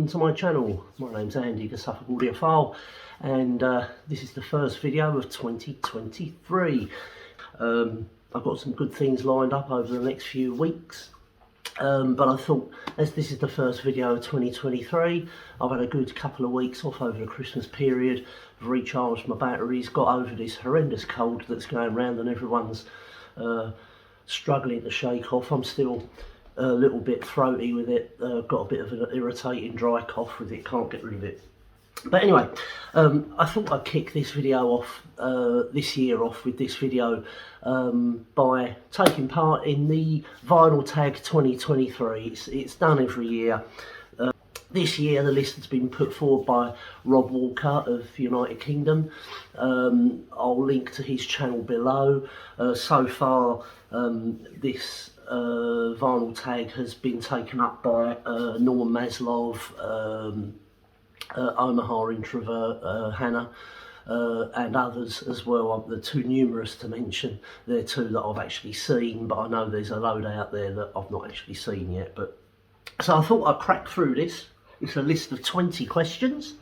welcome to my channel. My name's Andy, the Suffolk Audiophile, and this is the first video of 2023. I've got some good things lined up over the next few weeks, but I thought, as this is the first video of 2023, I've had a good couple of weeks off over the Christmas period. I've recharged my batteries, got over this horrendous cold that's going around, and everyone's struggling to shake off. I'm still a little bit throaty with it, got a bit of an irritating dry cough with it, can't get rid of it. But anyway, I thought I'd kick this video off, this year off with this video by taking part in the Vinyl Tag 2023. It's done every year. This year the list has been put forward by Rob Walker of United Kingdom. I'll link to his channel below. So far this vinyl tag has been taken up by Norman Maslov, Omaha Introvert, Hannah, and others as well. They're too numerous to mention. They're two that I've actually seen, but I know there's a load out there that I've not actually seen yet. But so I thought I'd crack through this. It's a list of 20 questions,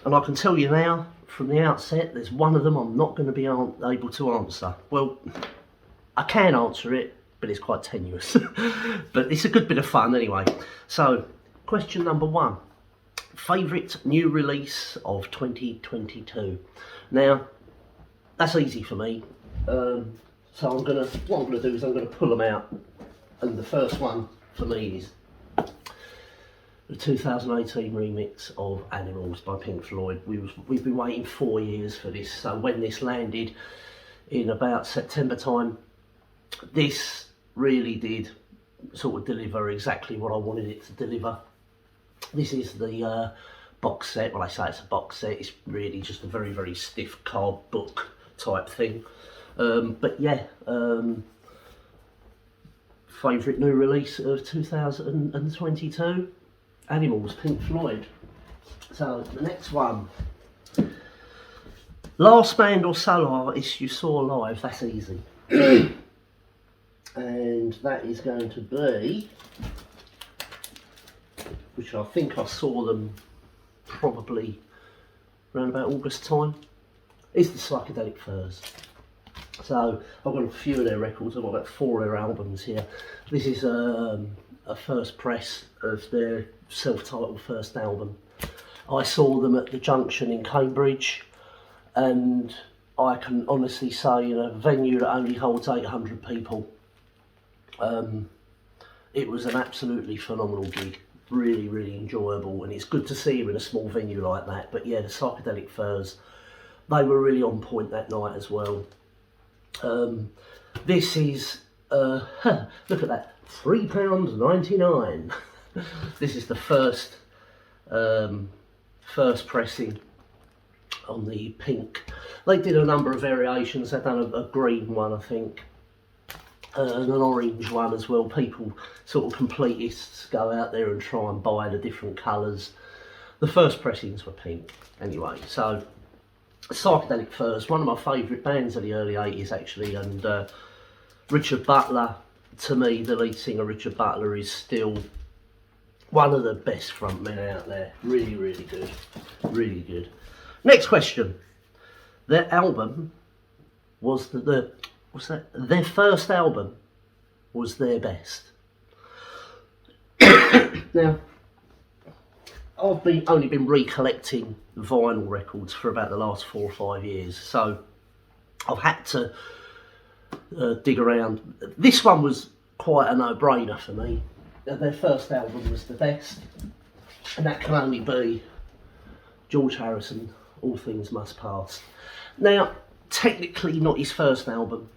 and I can tell you now from the outset, there's one of them I'm not going to be able to answer. Well, I can answer it, but it's quite tenuous. But it's a good bit of fun anyway. So, question number one. Favourite new release of 2022? Now, that's easy for me. So what I'm gonna do is I'm gonna pull them out, and the first one for me is the 2018 remix of Animals by Pink Floyd. We've been waiting 4 years for this, so when this landed in about September time, this really did sort of deliver exactly what I wanted it to deliver. This is the box set. Well, I say it's a box set, it's really just a very, very stiff card book type thing. But yeah, favourite new release of 2022? Animals, Pink Floyd. So the next one. Last band or solo artist you saw live? That's easy. And that is going to be, which I think I saw them probably around about August time, is the Psychedelic Furs. So I've got a few of their records. I've got about 4 of their albums here. This is a first press of their self-titled first album. I saw them at the Junction in Cambridge, and I can honestly say, in a venue that only holds 800 people, it was an absolutely phenomenal gig. Really, really enjoyable, and it's good to see him in a small venue like that. But yeah, the Psychedelic Furs, they were really on point that night as well. This is, look at that, £3.99. This is the first pressing on the Pink. They did a number of variations. They've done a green one, I think, and an orange one as well. People, sort of completists, go out there and try and buy the different colours. The first pressings were pink anyway. So Psychedelic Furs, one of my favourite bands of the early 80s actually, and Richard Butler, to me, the lead singer Richard Butler, is still one of the best frontmen out there. Really, really good. Really good. Next question. Their album was their first album was their best. Now, I've only been recollecting vinyl records for about the last 4 or 5 years, so I've had to dig around. This one was quite a no-brainer for me. Their first album was the best, and that can only be George Harrison, All Things Must Pass. Now, technically not his first album,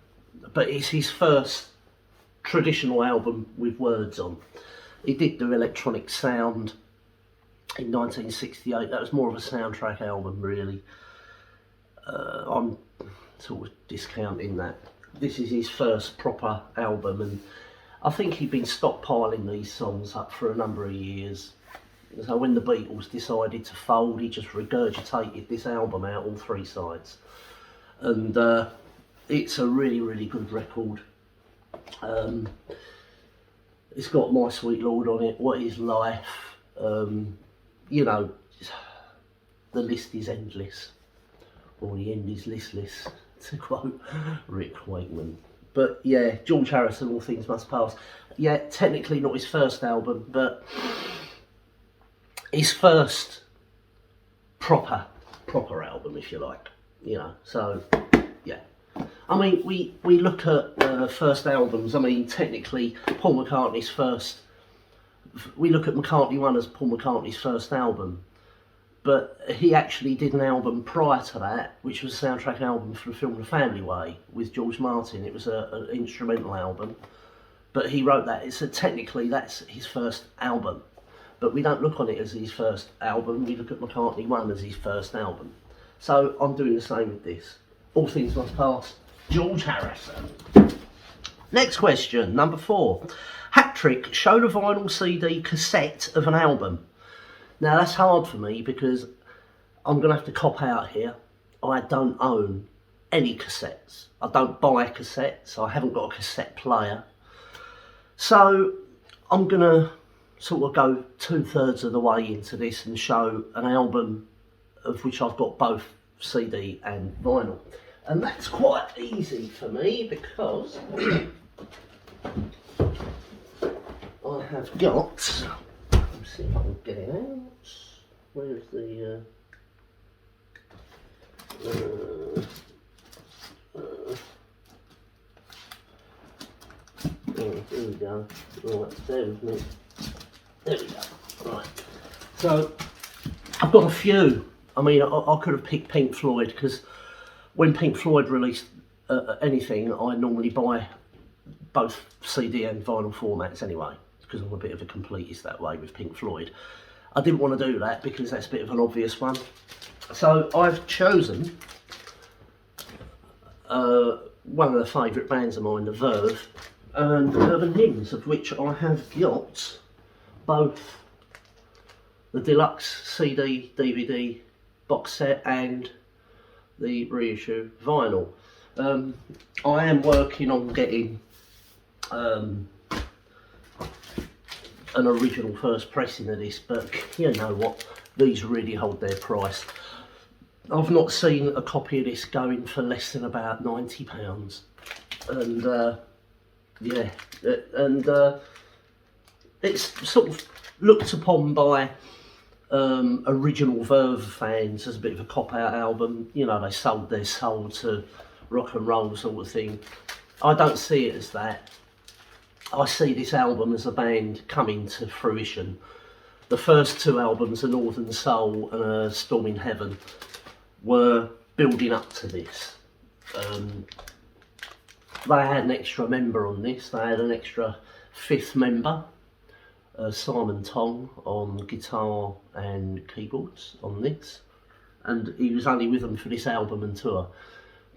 but it's his first traditional album with words on. He did do Electronic Sound in 1968. That was more of a soundtrack album, really. I'm sort of discounting that. This is his first proper album, and I think he'd been stockpiling these songs up for a number of years. So when the Beatles decided to fold, he just regurgitated this album out, all 3 sides. And it's a really, really good record. It's got My Sweet Lord on it, What Is Life, You know, the list is endless, or the end is listless, to quote Rick Wakeman. But yeah, George Harrison, All Things Must Pass. Yeah, technically not his first album, but his first proper album, if you like. You know, so yeah. I mean, we look at first albums. I mean, technically, Paul McCartney's first. We look at McCartney 1 as Paul McCartney's first album, but he actually did an album prior to that, which was a soundtrack album for the film The Family Way with George Martin. It was an instrumental album, but he wrote that. So technically that's his first album, but we don't look on it as his first album. We look at McCartney 1 as his first album. So I'm doing the same with this. All Things Must Pass, George Harrison. Next question, number 4. Hat trick, show the vinyl CD cassette of an album. Now that's hard for me because I'm going to have to cop out here. I don't own any cassettes. I don't buy cassettes. I haven't got a cassette player. So I'm going to sort of go 2/3 of the way into this and show an album of which I've got both CD and vinyl. And that's quite easy for me because I have got, let's see if I can get it out. Where's the, oh, here we go. Right, there with me. There we go. Right. So, I've got a few. I mean, I could have picked Pink Floyd because when Pink Floyd released anything, I normally buy both CD and vinyl formats anyway, because I'm a bit of a completist that way with Pink Floyd. I didn't want to do that because that's a bit of an obvious one. So I've chosen one of the favourite bands of mine, The Verve, and Urban Hymns, of which I have got both the deluxe CD, DVD box set and the reissue vinyl. I am working on getting an original first pressing of this, but you know what, these really hold their price. I've not seen a copy of this going for less than about £90, and yeah, and it's sort of looked upon by original Verve fans as a bit of a cop-out album. You know, they sold their soul to rock and roll sort of thing. I don't see it as that. I see this album as a band coming to fruition. The first 2 albums, A Northern Soul and A Storm in Heaven, were building up to this. They had an extra member on this. They had an extra 5th member, Simon Tong, on guitar and keyboards on this, and he was only with them for this album and tour.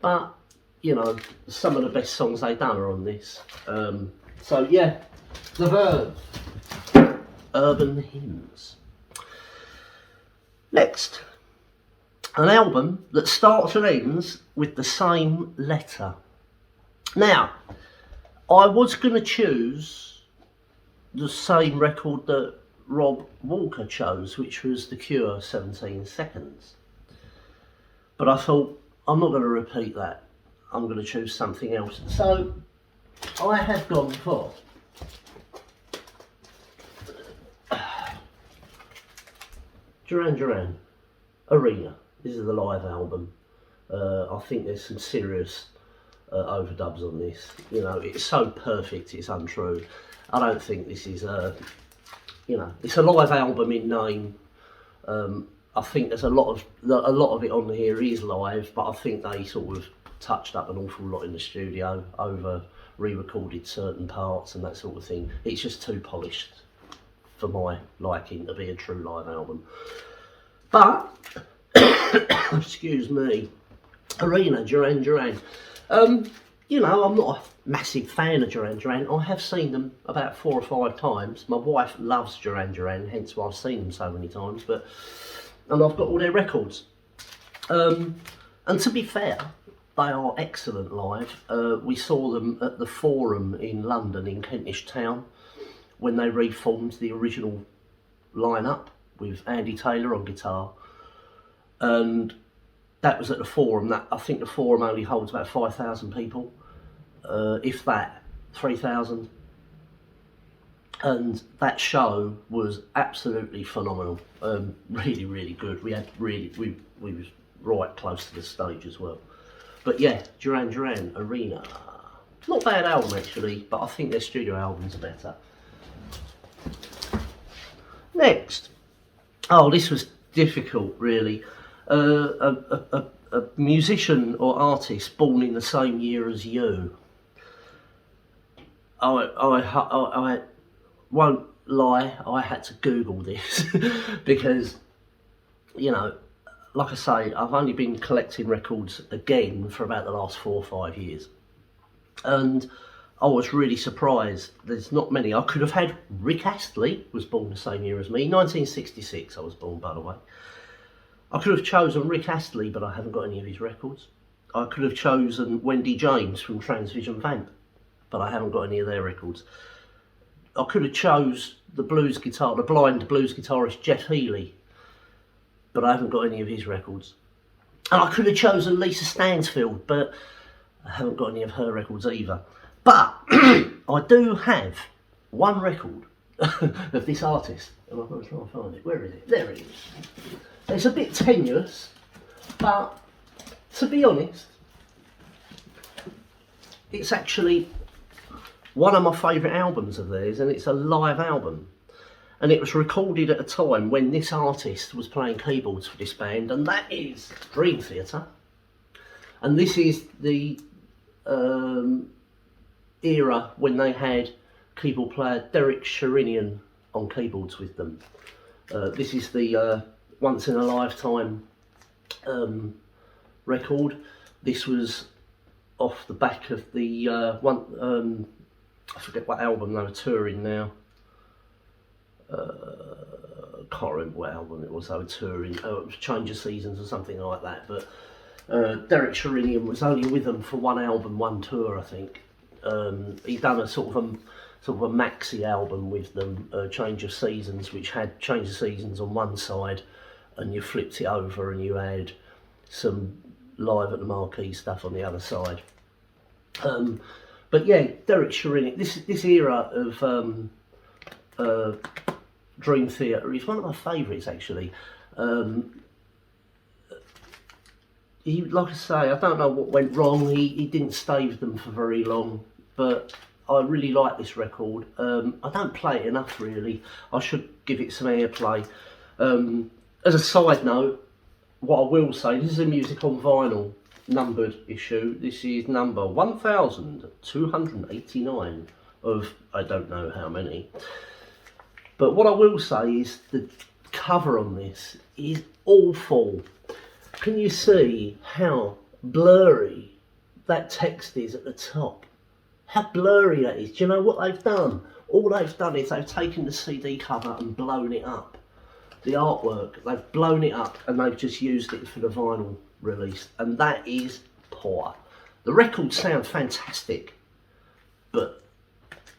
But you know, some of the best songs they've done are on this. So yeah, The Verve, Urban Hymns. Next, an album that starts and ends with the same letter. Now, I was going to choose the same record that Rob Walker chose, which was The Cure, 17 Seconds. But I thought, I'm not going to repeat that. I'm going to choose something else. So, I have gone for Duran Duran, Arena. This is the live album. I think there's some serious overdubs on this. You know, it's so perfect, it's untrue. I don't think this is you know, it's a live album in name. I think there's a lot of it on here is live, but I think they sort of touched up an awful lot in the studio, over re-recorded certain parts and that sort of thing. It's just too polished for my liking to be a true live album. But excuse me, Arena, Duran Duran. You know, I'm not a massive fan of Duran Duran. I have seen them about 4 or 5 times. My wife loves Duran Duran, hence why I've seen them so many times. And I've got all their records. And to be fair, they are excellent live. We saw them at the Forum in London, in Kentish Town, when they reformed the original lineup with Andy Taylor on guitar, and that was at the Forum. That, I think the Forum only holds about 5,000 people, if that, 3,000. And that show was absolutely phenomenal. Really, really good. We was right close to the stage as well. But yeah, Duran Duran, Arena. Not a bad album actually, but I think their studio albums are better. Next. Oh, this was difficult really. A musician or artist born in the same year as you. I won't lie, I had to Google this because, you know, like I say, I've only been collecting records again for about the last 4 or 5 years. And I was really surprised. There's not many. I could have had Rick Astley, was born the same year as me. 1966 I was born, by the way. I could have chosen Rick Astley, but I haven't got any of his records. I could have chosen Wendy James from Transvision Vamp, but I haven't got any of their records. I could have chose the blind blues guitarist Jeff Healey, but I haven't got any of his records. And I could have chosen Lisa Stansfield, but I haven't got any of her records either. But I do have one record of this artist, and I'm going to try and find it. Where is it? There it is. It's a bit tenuous, but to be honest, it's actually one of my favourite albums of theirs, and it's a live album. And it was recorded at a time when this artist was playing keyboards for this band, and that is Dream Theater. And this is the era when they had keyboard player Derek Sherinian on keyboards with them. This is the Once in a Lifetime record. This was off the back of the I forget what album they were touring now. Can't remember what album it was they were touring. It was Change of Seasons or something like that. But Derek Sherinian was only with them for one album, one tour, I think. He'd done a sort of a maxi album with them, Change of Seasons, which had Change of Seasons on one side, and you flipped it over and you had some Live at the Marquee stuff on the other side. But yeah, Derek Sherinian, this era of Dream Theater is one of my favourites actually. He, like I say, I don't know what went wrong. He didn't stay with them for very long, but I really like this record. I don't play it enough really. I should give it some airplay. As a side note, what I will say, this is a music on vinyl numbered issue. This is number 1289 of I don't know how many. But what I will say is the cover on this is awful. Can you see how blurry that text is at the top? How blurry that is. Do you know what they've done? All they've done is they've taken the CD cover and blown it up. The artwork, they've blown it up and they've just used it for the vinyl release, and that is poor. The records sound fantastic, but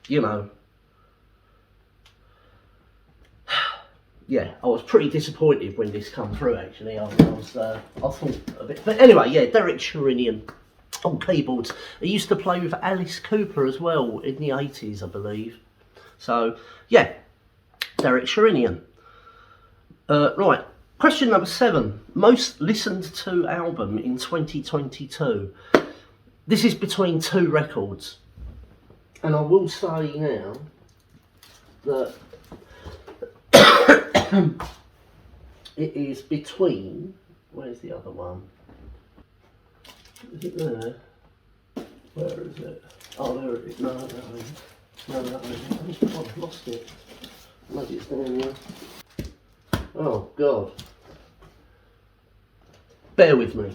you know, yeah, I was pretty disappointed when this came through actually. I thought a bit, but anyway, yeah, Derek Sherinian on keyboards. He used to play with Alice Cooper as well in the 80s, I believe. So yeah, Derek Sherinian. Right, question number 7. Most listened to album in 2022. This is between 2 records. And I will say now that it is between... Where's the other one? Is it there? Where is it? Oh, there it is. No, that isn't. No, that isn't. I've lost it. Maybe it's down here. Oh God. Bear with me.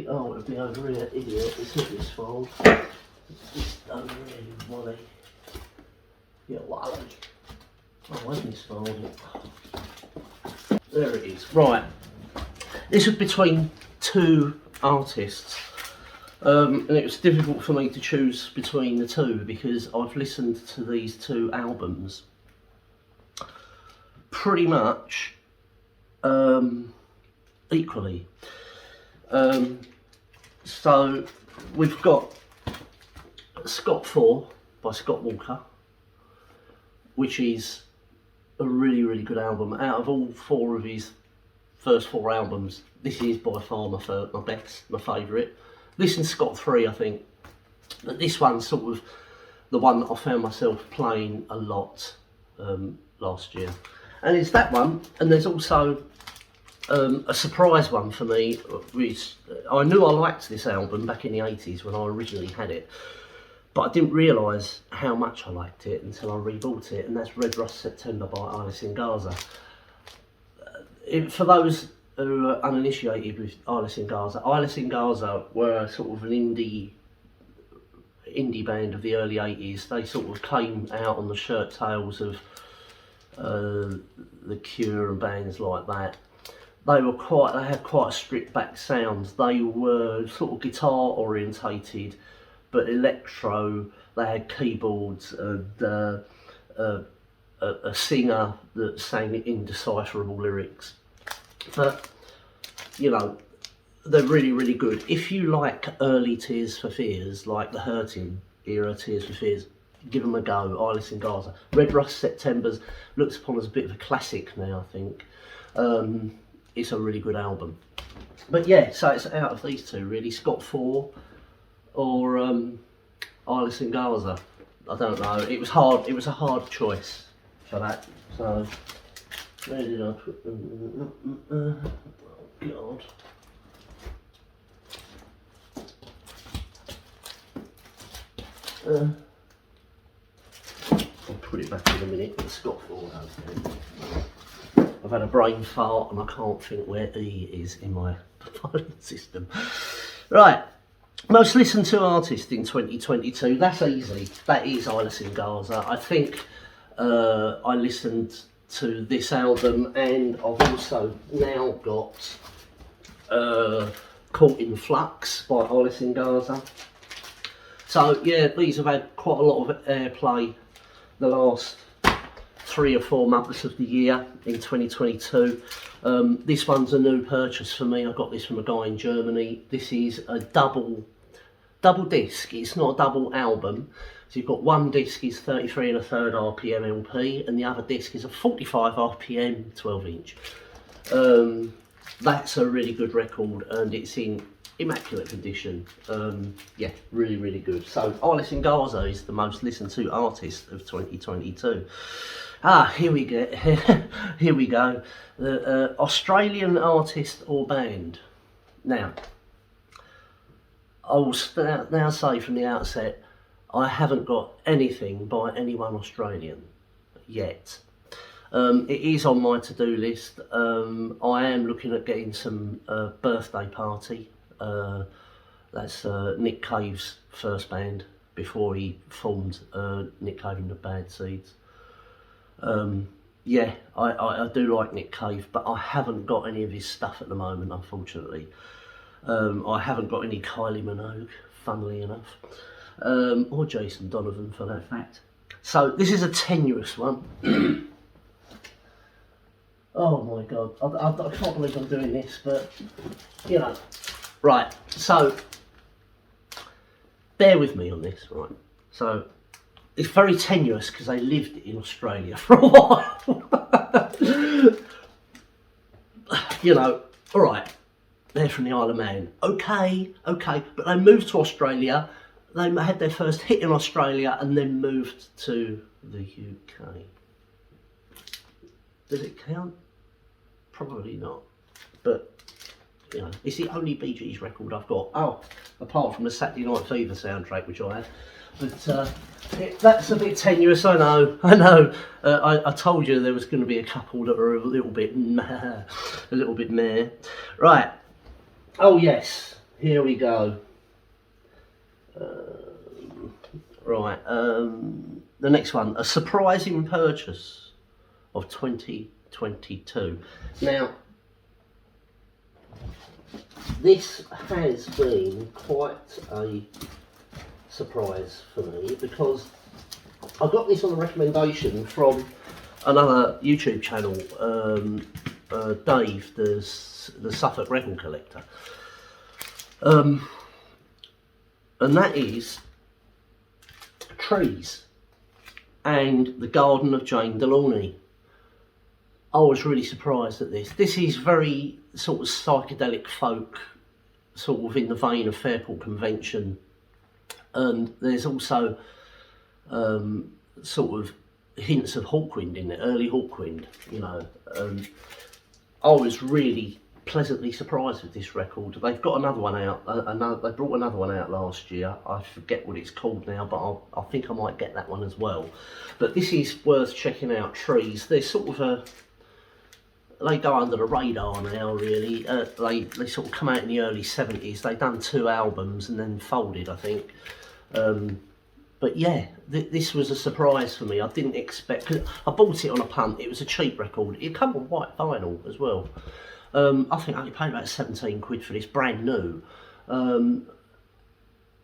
Oh, it'll be over here, idiot. It's not this fold. It's over here, you Wally. Yeah, Wally. Oh, where's this fold? There it is. Right. This was between 2 artists. And it was difficult for me to choose between the 2 because I've listened to these 2 albums pretty much equally. So we've got Scott 4 by Scott Walker, which is a really, really good album. Out of all 4 of his first 4 albums, this is by far my best, my favourite. This and Scott 3, I think, but this one's sort of the one that I found myself playing a lot last year. And it's that one, and there's also a surprise one for me, which I knew I liked this album back in the 80s when I originally had it, but I didn't realise how much I liked it until I rebought it, and that's Red Rust September by Alice in Gaza. For those who are uninitiated with Alice in Gaza were sort of an indie band of the early 80s. They sort of came out on the shirt tails of The Cure and bands like that. They had quite a stripped back sound. They were sort of guitar orientated, but electro. They had keyboards and a singer that sang indecipherable lyrics. But you know, they're really, really good. If you like early Tears for Fears, like the Hurting era Tears for Fears, give them a go. Alice in Gaza. Red Rust September's looks upon as a bit of a classic now, I think. It's a really good album. But yeah, so it's out of these two really, Scott 4 or Alice in Gaza. I don't know. It was a hard choice for that. So where did I put them? Oh God. I'll put it back in a minute. It's Scott 4. I've had a brain fart and I can't think where E is in my filing system. Right, most listened to artist in 2022. That's easy. That is Alice in Gaza. I think I listened to this album, and I've also now got Caught in Flux by Alice in Gaza. So yeah, these have had quite a lot of airplay the last 3 or 4 months of the year in 2022. This one's a new purchase for me. I got this from a guy in Germany. This is a double disc. It's not a double album. So you've got one disc is 33 1/3 RPM LP, and the other disc is a 45 RPM 12-inch. That's a really good record, and it's in immaculate condition. Yeah, really, really good. So Alice in Gaza is the most listened to artist of 2022. Here we go. Here we go. The Australian artist or band. Now, I will now say from the outset, I haven't got anything by anyone Australian yet. It is on my to-do list. I am looking at getting some birthday party. That's Nick Cave's first band before he formed Nick Cave and the Bad Seeds. Yeah, I do like Nick Cave, but I haven't got any of his stuff at the moment, unfortunately. I haven't got any Kylie Minogue, funnily enough, or Jason Donovan for that fact. So this is a tenuous one. Oh my God, I can't believe I'm doing this, but you know. Right, so bear with me on this, right? So it's very tenuous because they lived in Australia for a while. You know, all right, they're from the Isle of Man. Okay, but they moved to Australia. They had their first hit in Australia and then moved to the UK. Does it count? Probably not, but you know, it's the only Bee Gees record I've got. Oh, apart from the Saturday Night Fever soundtrack, which I have. But that's a bit tenuous, I know. I told you there was going to be a couple that were a little bit meh. Right. Oh yes, here we go. Right. The next one, a surprising purchase of 2022. Now, this has been quite a surprise for me because I got this on a recommendation from another YouTube channel, Dave, the Suffolk Record Collector, and that is Trees and the Garden of Jane Delaunay. I was really surprised at this. This is very sort of psychedelic folk, sort of in the vein of Fairport Convention, and there's also sort of hints of Hawkwind in it, early Hawkwind, you know. I was really pleasantly surprised with this record. They've got another one out, they brought another one out last year. I forget what it's called now, but I think I might get that one as well. But this is worth checking out, Trees. They're sort of they go under the radar now, really. They sort of come out in the early 70s. They've done 2 albums and then folded, I think. But yeah, this was a surprise for me. I didn't expect, cause I bought it on a punt. It was a cheap record. It came on white vinyl as well. I think I only paid about 17 quid for this, brand new.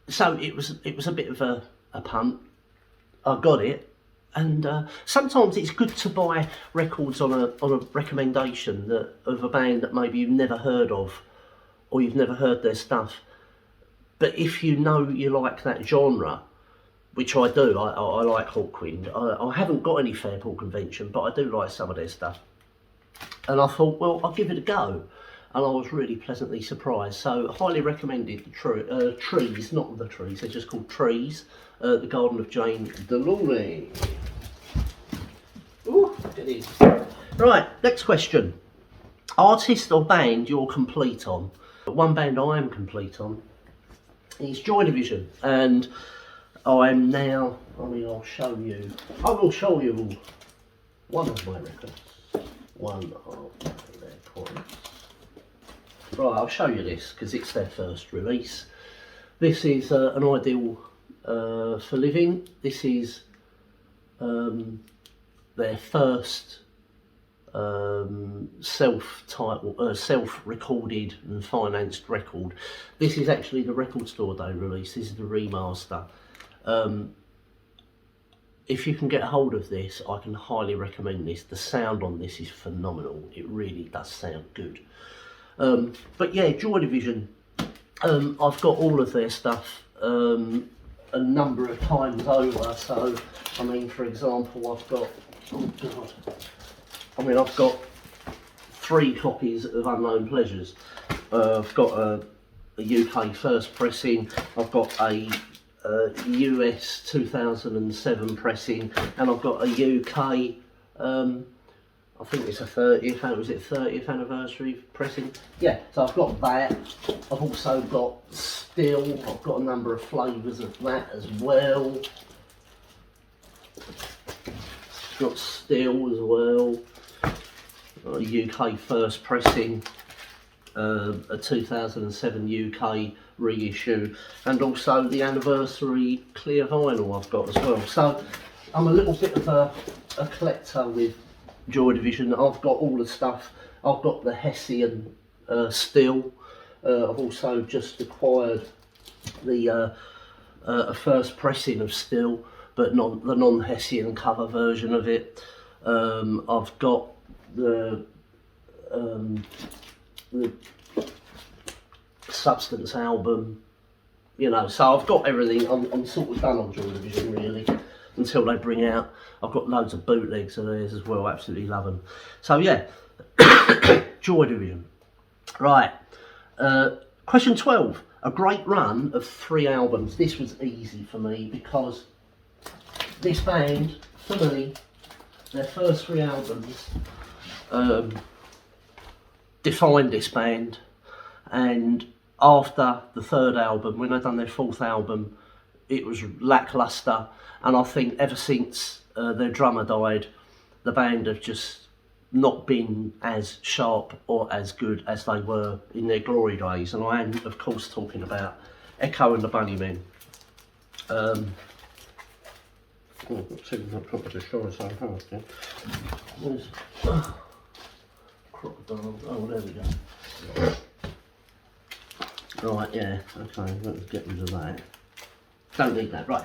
So it was a bit of a punt. I got it, and sometimes it's good to buy records on a recommendation of a band that maybe you've never heard of, or you've never heard their stuff. But if you know you like that genre, which I do, I like Hawkwind. I haven't got any Fairport Convention, but I do like some of their stuff. And I thought, well, I'll give it a go. And I was really pleasantly surprised. So, highly recommended the Trees, not the Trees, they're just called Trees, the Garden of Jane Delaunay. Ooh, look at this. Right, next question. Artist or band you're complete on? One band I am complete on is Joy Division. And I'm now, I will show you one of my records. One of their points. Right, I'll show you this because it's their first release. This is an Ideal for Living. This is their first self-recorded and financed record. This is actually the Record Store Day release. This is the remaster. If you can get hold of this, I can highly recommend this. The sound on this is phenomenal. It really does sound good. But yeah, Joy Division, I've got all of their stuff a number of times over. So, I mean, for example, I've got, oh God, I've got 3 copies of Unknown Pleasures. I've got a UK first pressing, I've got a US 2007 pressing, and I've got a UK, I think it's a 30th anniversary pressing. Yeah, so I've got that. I've also got Still. I've got a number of flavours of that as well. Got Still as well. A UK first pressing, a 2007 UK reissue, and also the anniversary clear vinyl I've got as well. So I'm a little bit of a collector with Joy Division. I've got all the stuff. I've got the Hessian Still. I've also just acquired the first pressing of Still, but not the non-Hessian cover version of it. I've got the Substance album, you know, so I've got everything. I'm sort of done on Joy Division really until they bring out. I've got loads of bootlegs of theirs as well, absolutely love them. So yeah, Joy Division. Right, question 12. A great run of 3 albums. This was easy for me because this band, for me, their first 3 albums defined this band, and after the 3rd album, when they'd done their 4th album, it was lackluster, and I think ever since their drummer died, the band have just not been as sharp or as good as they were in their glory days. And I am, of course, talking about Echo and the Bunnymen. Crocodile. Oh, there we go. Right, yeah, okay, let's get rid of that. Don't need that, right.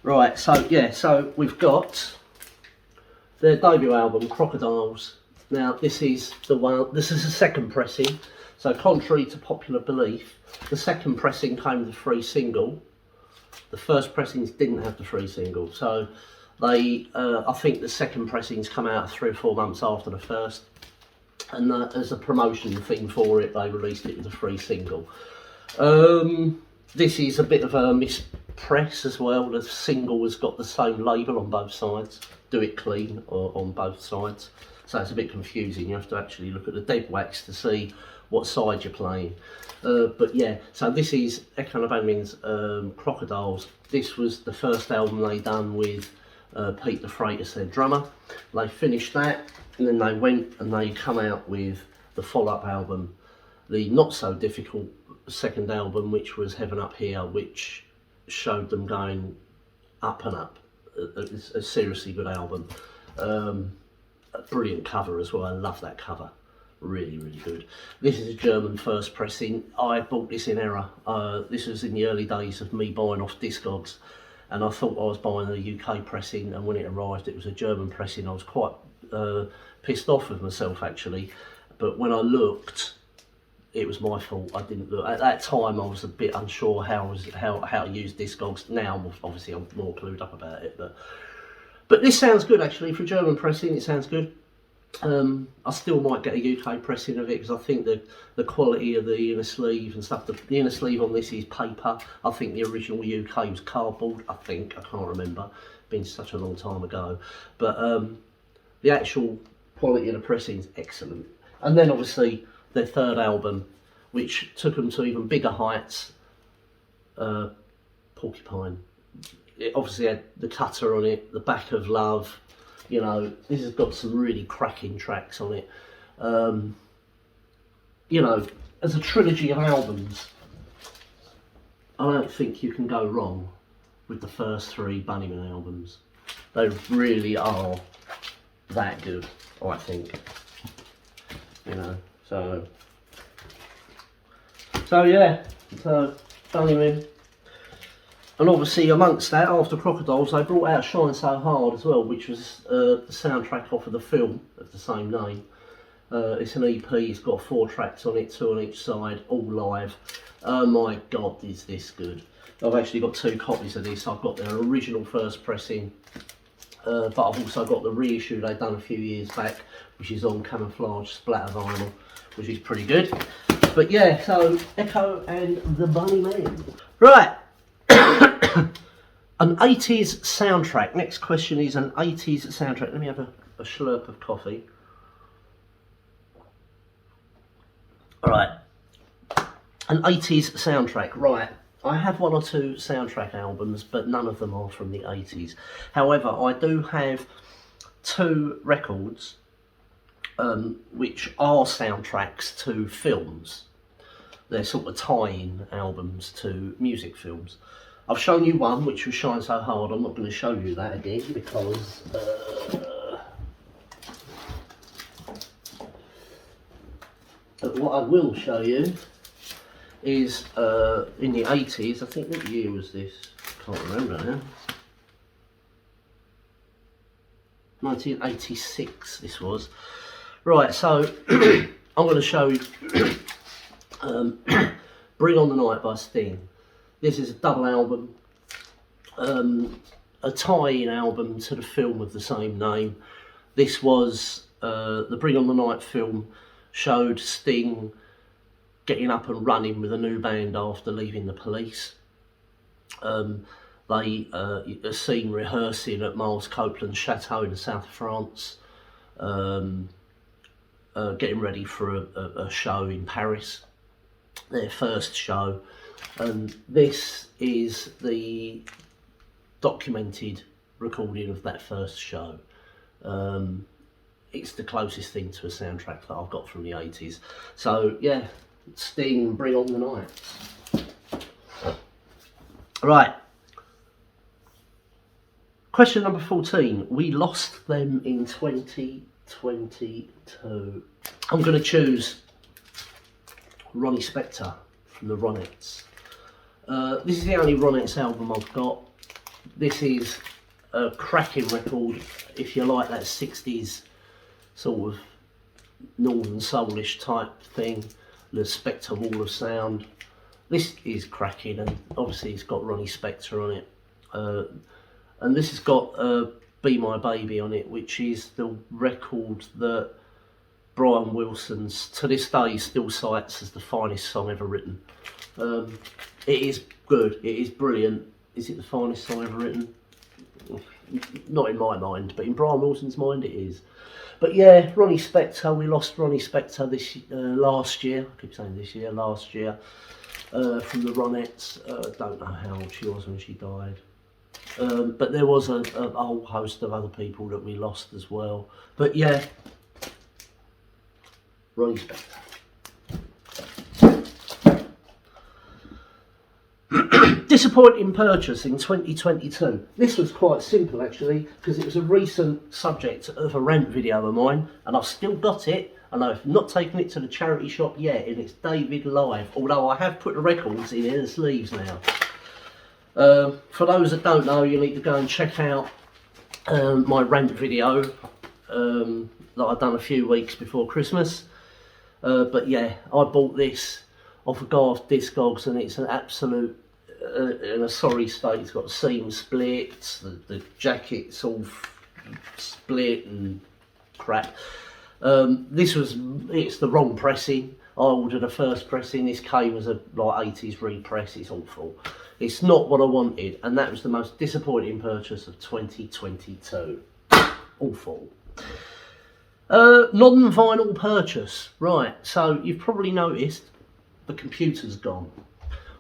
Right, so yeah, so we've got their debut album, Crocodiles. Now this is the second pressing, so contrary to popular belief, the second pressing came with a free single. The first pressings didn't have the free single, so they, I think the second pressings come out 3 or 4 months after the first, and as a promotion thing for it, they released it with a free single. This is a bit of a mispress as well. The single has got the same label on both sides, Do It Clean, on both sides, so it's a bit confusing. You have to actually look at the dead wax to see what side you're playing. But yeah, so this is Echo and the Bunnymen's Crocodiles. This was the first album they done with Pete the Freighter, their drummer. They finished that, and then they went and they come out with the follow-up album, the not so difficult second album, which was Heaven Up Here, which showed them going up and up. It's a seriously good album. A brilliant cover as well. I love that cover. Really, really good. This is a German first pressing. I bought this in error. This was in the early days of me buying off Discogs, and I thought I was buying a UK pressing, and when it arrived it was a German pressing. I was quite pissed off with myself actually, but when I looked, it was my fault. I didn't look. At that time I was a bit unsure how to use Discogs. Now obviously I'm more clued up about it, but this sounds good actually. For a German pressing, it sounds good. I still might get a UK pressing of it, because I think the quality of the inner sleeve and stuff, the inner sleeve on this is paper. I think the original UK was cardboard, I think, I can't remember, been such a long time ago, but the actual quality of the pressing is excellent. And then obviously their third album, which took them to even bigger heights, Porcupine. It obviously had the Cutter on it, The Back of Love. You know, this has got some really cracking tracks on it. You know, as a trilogy of albums, I don't think you can go wrong with the first 3 Bunnymen albums. They really are that good, I think. You know, so yeah, so Bunnymen. And obviously amongst that, after Crocodiles, they brought out Shine So Hard as well, which was the soundtrack off of the film of the same name. It's an EP, it's got 4 tracks on it, 2 on each side, all live. Oh my God, is this good. I've actually got 2 copies of this. I've got their original first pressing, but I've also got the reissue they've done a few years back, which is on camouflage splatter vinyl, which is pretty good. But yeah, so Echo and the Bunnymen. Right. An 80s soundtrack. Next question is an 80s soundtrack. Let me have a slurp of coffee. Alright. An 80s soundtrack. Right. I have 1 or 2 soundtrack albums, but none of them are from the 80s. However, I do have 2 records which are soundtracks to films. They're sort of tie-in albums to music films. I've shown you one, which was Shine So Hard. I'm not going to show you that again, because but what I will show you is in the 80s. I think, what year was this? Can't remember now. 1986 this was. Right, so I'm going to show you Bring On The Night by Sting. This is a double album, a tie-in album to the film of the same name. This was, the Bring On The Night film showed Sting getting up and running with a new band after leaving the Police. They are seen rehearsing at Miles Copeland's chateau in the south of France, getting ready for a show in Paris, their first show. And this is the documented recording of that first show. It's the closest thing to a soundtrack that I've got from the 80s. So yeah, Sting, Bring On The Night. Right. Question number 14. We lost them in 2022. I'm going to choose Ronnie Spector from the Ronettes. This is the only Ronettes album I've got. This is a cracking record if you like that 60s sort of northern soulish type thing. The Spectre Wall of Sound. This is cracking, and obviously it's got Ronnie Spector on it. And this has got Be My Baby on it, which is the record that Brian Wilson's, to this day, still cites as the finest song ever written. It is good, it is brilliant. Is it the finest song ever written? Not in my mind, but in Brian Wilson's mind it is. But yeah, Ronnie Spector, we lost Ronnie Spector last year. I keep saying this year, last year, from the Ronettes. Don't know how old she was when she died. But there was a whole host of other people that we lost as well. But yeah, Ronnie Spector. Disappointing purchase in 2022. This was quite simple actually, because it was a recent subject of a rant video of mine, and I've still got it, and I've not taken it to the charity shop yet, and it's David Live, although I have put the records in the sleeves now. For those that don't know, you need to go and check out my rant video that I've done a few weeks before Christmas. But yeah, I bought this off a guy off Discogs, and it's an absolute in a sorry state. It's got seams split, the jacket's all split and crap. It's the wrong pressing. I ordered a first pressing. This came as a like 80s repress. It's awful. It's not what I wanted, and that was the most disappointing purchase of 2022. Awful. Non-vinyl purchase. Right, so you've probably noticed the computer's gone.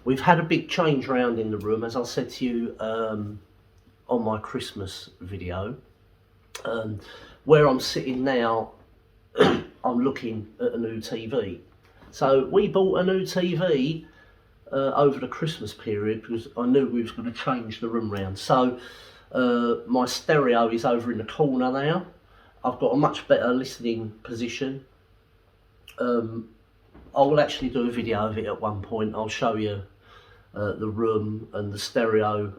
We've had a big change round in the room, as I said to you on my Christmas video. Where I'm sitting now, I'm looking at a new TV. So we bought a new TV over the Christmas period because I knew we was going to change the room round. So my stereo is over in the corner now. I've got a much better listening position. I will actually do a video of it at one point. I'll show you the room and the stereo,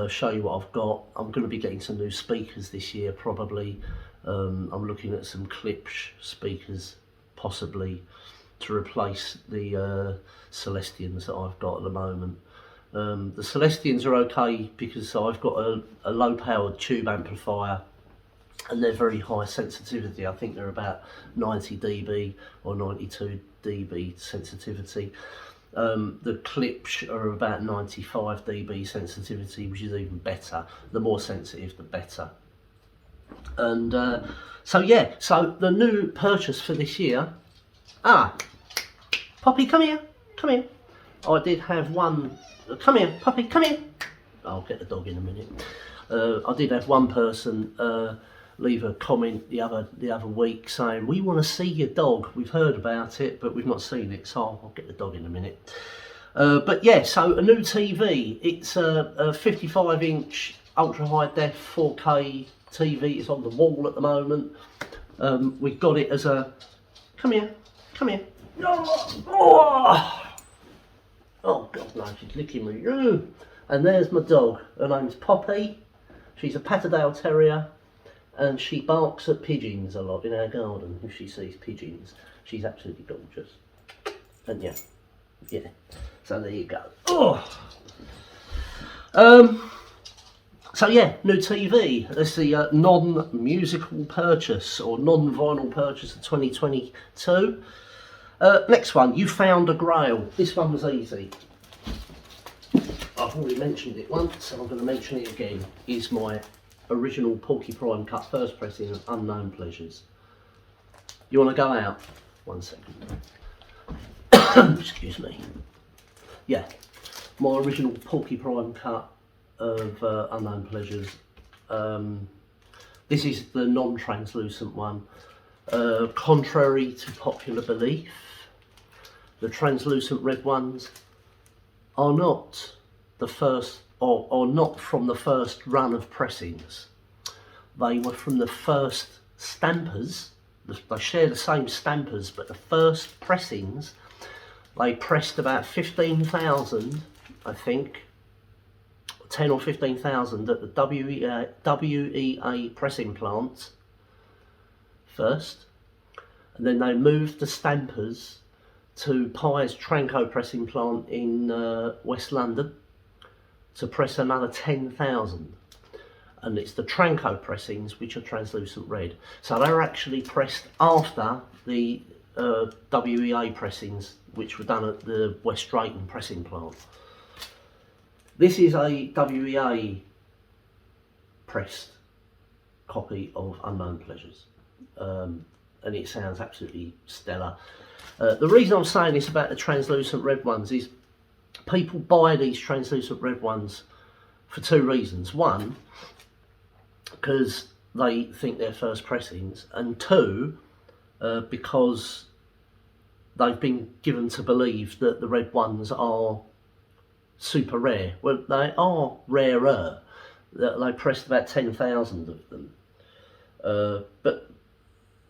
show you what I've got. I'm going to be getting some new speakers this year probably. I'm looking at some Klipsch speakers possibly to replace the Celestians that I've got at the moment. The Celestians are okay because I've got a low powered tube amplifier, and they're very high sensitivity. I think they're about 90 dB or 92 dB sensitivity. The Klipsch are about 95 dB sensitivity, which is even better. The more sensitive, the better. And so yeah, so the new purchase for this year. Poppy, come here, come here. I did have one. Come here, Poppy, come here. I'll get the dog in a minute. I did have one person leave a comment the other week saying, we want to see your dog. We've heard about it, but we've not seen it, so I'll get the dog in a minute. But yeah, so a new TV. It's a 55-inch ultra high def 4K TV. It's on the wall at the moment. We got it as a. Come here, come here. Oh God, no, she's licking me. And there's my dog. Her name's Poppy. She's a Patterdale Terrier. And she barks at pigeons a lot in our garden if she sees pigeons. She's absolutely gorgeous. And yeah. So there you go. So yeah, new TV. That's the non-musical purchase or non-vinyl purchase of 2022. Next one, you found a grail. This one was easy. I've already mentioned it once, so I'm going to mention it again. Is my original Porcupine cut first pressing of Unknown Pleasures. You want to go out? 1 second. Excuse me. Yeah, my original Porcupine cut of Unknown Pleasures. This is the non-translucent one. Contrary to popular belief, the translucent red ones are not the first, or not from the first run of pressings. They were from the first stampers. They share the same stampers, but the first pressings, they pressed about 15,000, I think, 10 or 15,000 at the WEA pressing plant first, and then they moved the stampers to Pye's Tranco pressing plant in West London to press another 10,000. And it's the Tranco pressings which are translucent red. So they're actually pressed after the WEA pressings which were done at the West Drayton pressing plant. This is a WEA pressed copy of Unknown Pleasures, and it sounds absolutely stellar. The reason I'm saying this about the translucent red ones is people buy these translucent red ones for two reasons. One, because they think they're first pressings, and two, because they've been given to believe that the red ones are super rare. Well, they are rarer. They pressed about 10,000 of them, but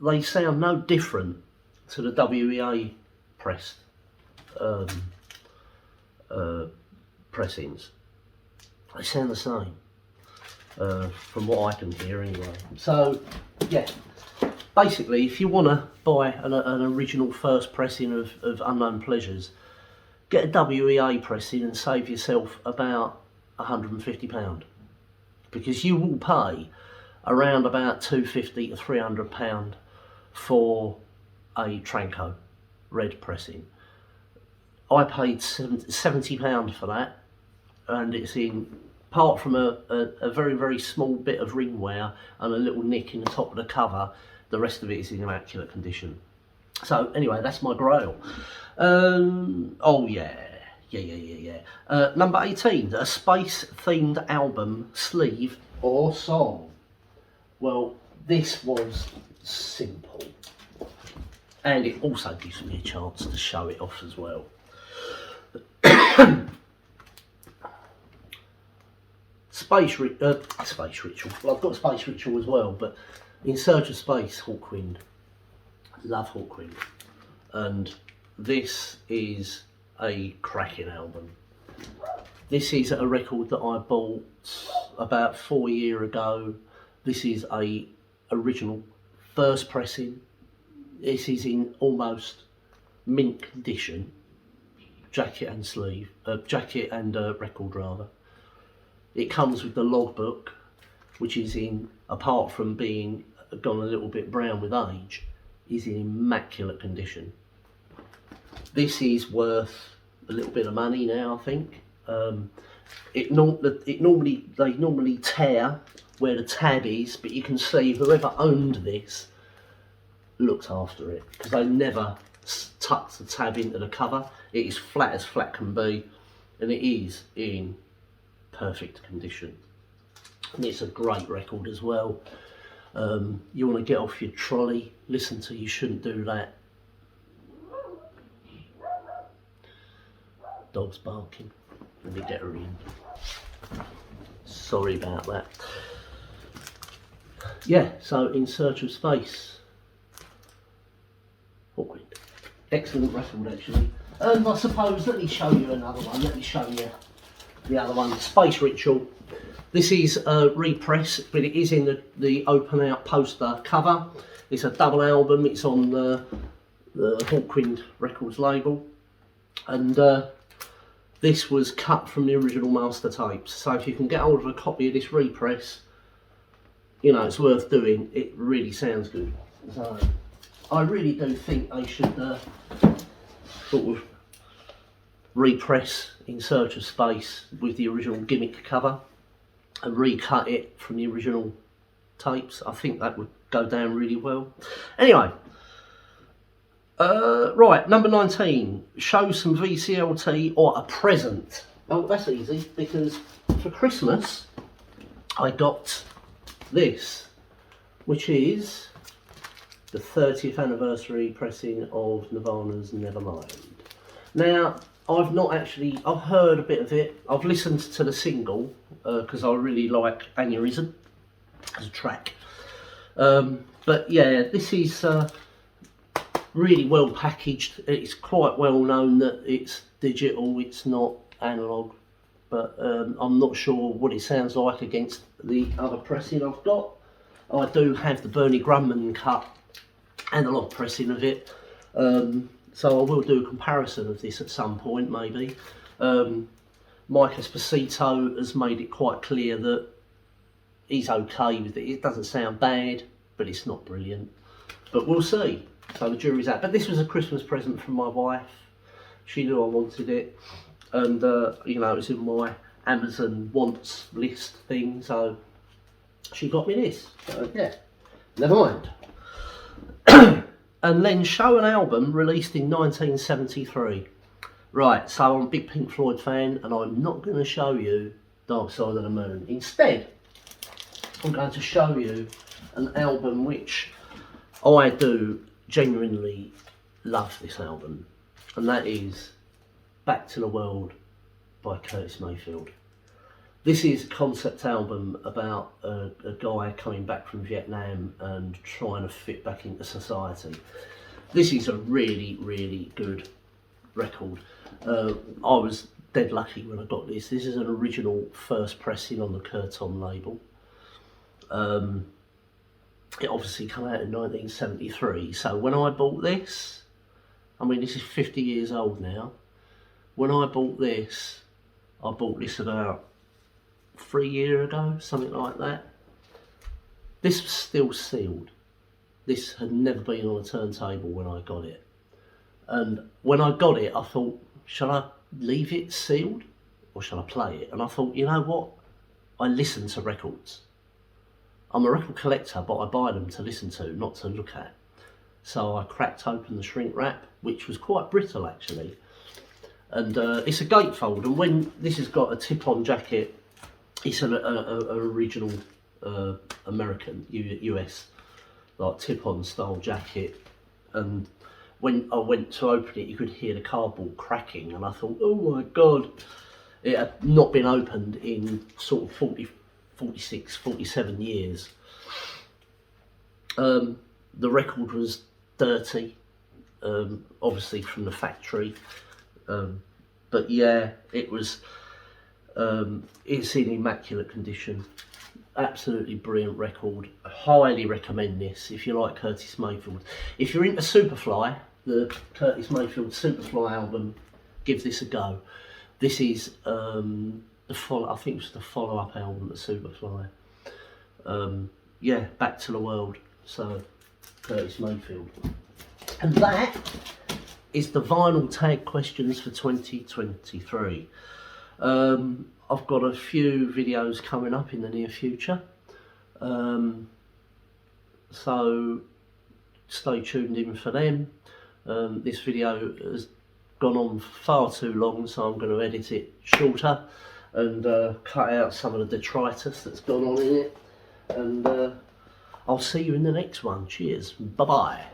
they sound no different to the WEA pressed pressings. They sound the same, from what I can hear anyway. So yeah, basically if you want to buy an original first pressing of Unknown Pleasures, get a WEA pressing and save yourself about £150, because you will pay around about £250 to £300 for a Tranco red pressing. I paid £70 for that, and it's in, apart from a very, very small bit of ring wear and a little nick in the top of the cover, the rest of it is in immaculate condition. So anyway, that's my grail. Oh yeah. Number 18, a space themed album, sleeve or song. Well, this was simple, and it also gives me a chance to show it off as well. Space Ritual. Well, I've got Space Ritual as well, but In Search of Space, Hawkwind. Love Hawkwind, and this is a cracking album. This is a record that I bought about 4 years ago. This is a original first pressing. This is in almost mint condition, jacket and sleeve, jacket and record rather. It comes with the logbook, which is in, apart from being gone a little bit brown with age, is in immaculate condition. This is worth a little bit of money now, I think. They normally tear where the tab is, but you can see whoever owned this looked after it, because they never tucked the tab into the cover. It is flat as flat can be, and it is in perfect condition. And it's a great record as well. You want to get off your trolley, listen to You Shouldn't Do That. Dog's barking. Let me get her in. Sorry about that. Yeah, so In Search of Space. Awkward. Excellent record actually. I suppose, let me show you another one. Let me show you the other one, Space Ritual. This is a repress, but it is in the open out poster cover. It's a double album. It's on the Hawkwind Records label, and this was cut from the original master tapes. So if you can get hold of a copy of this repress, you know, it's worth doing. It really sounds good. So I really do think they should sort of repress In Search of Space with the original gimmick cover and recut it from the original tapes. I think that would go down really well. Anyway, right, number 19, show some VCLT or a present. Oh, that's easy, because for Christmas I got this, which is the 30th anniversary pressing of Nirvana's Nevermind. Now, I've heard a bit of it. I've listened to the single because I really like Aneurysm as a track. But yeah, this is really well packaged. It's quite well known that it's digital, it's not analog. but I'm not sure what it sounds like against the other pressing I've got. I do have the Bernie Grumman cut and a lot of pressing of it, so I will do a comparison of this at some point maybe. Mike Esposito has made it quite clear that he's okay with it. It doesn't sound bad, but it's not brilliant. But we'll see. So the jury's out. But this was a Christmas present from my wife. She knew I wanted it, and you know, it was in my Amazon wants list thing, so she got me this. So yeah, never mind. And then Show an Album released in 1973. Right, so I'm a big Pink Floyd fan, and I'm not going to show you Dark Side of the Moon. Instead, I'm going to show you an album which I do genuinely love this album, and that is Back to the World by Curtis Mayfield. This is a concept album about a guy coming back from Vietnam and trying to fit back into society. This is a really, really good record. I was dead lucky when I got this. This is an original first pressing on the Curton label. It obviously came out in 1973, so when I bought this, I mean, this is 50 years old now. When I bought this about 3 years ago, something like that. This was still sealed. This had never been on a turntable when I got it. And when I got it, I thought, shall I leave it sealed or shall I play it? And I thought, you know what? I listen to records. I'm a record collector, but I buy them to listen to, not to look at. So I cracked open the shrink wrap, which was quite brittle actually. And it's a gatefold, and when this has got a tip-on jacket, it's an original American, US, like tip-on style jacket. And when I went to open it, you could hear the cardboard cracking, and I thought, oh my God, it had not been opened in sort of 46, 47 years. The record was dirty, obviously from the factory, but yeah, it was. It's in immaculate condition. Absolutely brilliant record. I highly recommend this if you like Curtis Mayfield. If you're into Superfly, the Curtis Mayfield Superfly album, give this a go. This is I think it was the follow-up album to Superfly. Yeah, Back to the World. So Curtis Mayfield. And that is the vinyl tag questions for 2023. I've got a few videos coming up in the near future, so stay tuned in for them. This video has gone on far too long, so I'm going to edit it shorter and cut out some of the detritus that's gone on in it, and I'll see you in the next one. Cheers, bye bye.